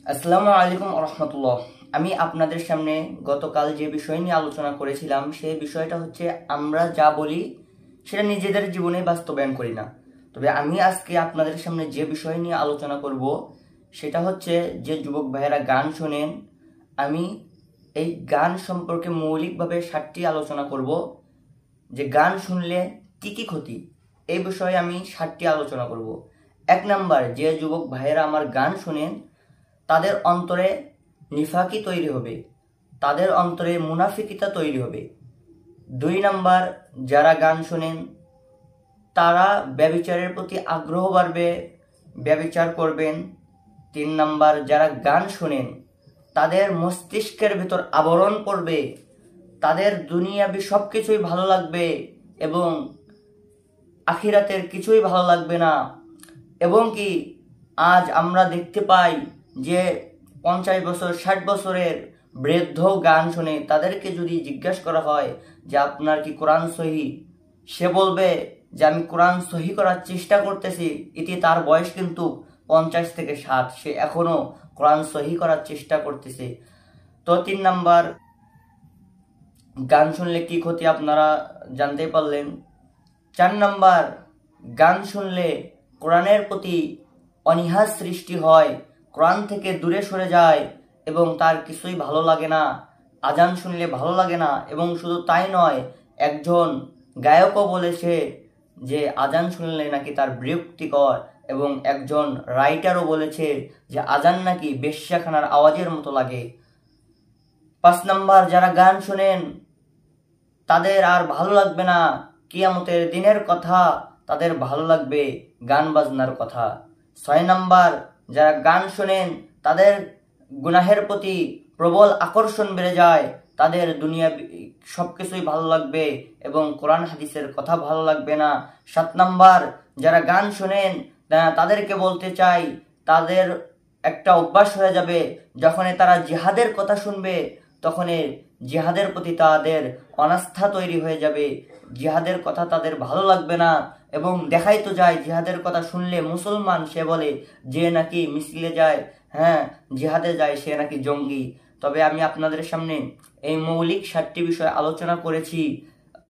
আসসালামু আলাইকুম রহমতুল্লাহ। আমি আপনাদের সামনে গতকাল যে বিষয় নিয়ে আলোচনা করেছিলাম সেই বিষয়টা হচ্ছে আমরা যা বলি সেটা নিজেদের জীবনে বাস্তবায়ন করি না। তবে আমি আজকে আপনাদের সামনে যে বিষয় নিয়ে আলোচনা করব সেটা হচ্ছে যে যুবক ভাইয়েরা গান শোনেন, আমি এই গান সম্পর্কে মৌলিকভাবে 7টি আলোচনা করব যে গান শুনলে কি কি ক্ষতি। এই বিষয়ে আমি 7টি আলোচনা করব। 1 নাম্বার, যে যুবক ভাইয়েরা আমার গান শোনেন তাদের অন্তরে নিফাকি তৈরি হবে, তাদের অন্তরে মুনাফিকিতা তৈরি হবে। 2 নাম্বার, যারা গান শোনেন তারা ব্যভিচারের প্রতি আগ্রহ বাড়বে, ব্যভিচার করবেন। 3 নাম্বার, যারা গান শোনেন তাদের মস্তিষ্কের ভিতর আবরণ পড়বে, তাদের দুনিয়াবি সব কিছুই ভালো লাগবে এবং আখিরাতের কিছুই ভালো লাগবে না। এবং কি আজ আমরা দেখতে পাই যে 50 বছর 60 বছরের বৃদ্ধ গান শুনে তাদেরকে যদি জিজ্ঞাসা করা হয় যে আপনার কি কোরআন সহি, সে বলবে যে আমি কোরআন সহি করার চেষ্টা করতেছি। এতে তার বয়স কিন্তু 50 থেকে 60, সে এখনো কোরআন সহি করার চেষ্টা করতেছে। তো 3 নাম্বার, গান শুনলে কি ক্ষতি আপনারা জানতে পারলেন। 4 নাম্বার, গান শুনলে কোরআনের প্রতি অনীহা সৃষ্টি হয়, কোরআন থেকে দূরে সরে যায় এবং তার কিছুই ভালো লাগে না। আজান শুনলে ভালো লাগে না এবং শুধু তাই নয়, একজন গায়কও বলেছে যে আজান শুনলে নাকি তার বিরক্তিকর এবং একজন রাইটারও বলেছে যে আজান নাকি বেশ্যাখানার আওয়াজের মতো লাগে। 5 নাম্বার, যারা গান শোনেন তাদের আর ভালো লাগবে না কিয়ামতের দিনের কথা, তাদের ভালো লাগবে গান বাজনার কথা। 6 নাম্বার, যারা গান শোনেন তাদের গুনাহের প্রতি প্রবল আকর্ষণ বেড়ে যায়, তাদের দুনিয়া সবকিছুই ভালো লাগবে এবং কোরআন হাদিসের কথা ভালো লাগবে না। 7 নাম্বার, যারা গান শোনেন তাদেরকে বলতে চাই তাদের একটা অভ্যাস হয়ে যাবে, যখনই তারা জিহাদের কথা শুনবে তখনই জিহাদের প্রতি তাদের অনাস্থা তৈরি হয়ে যাবে, জিহাদের কথা তাদের ভালো লাগবে না। এবং দেখাই তো যায় জিহাদের কথা শুনলে মুসলমান সে বলে যে নাকি মিছিলে যায়, হ্যাঁ জিহাদে যায় সে নাকি জঙ্গি। তবে আমি আপনাদের সামনে এই মৌলিক 7টি বিষয় আলোচনা করেছি,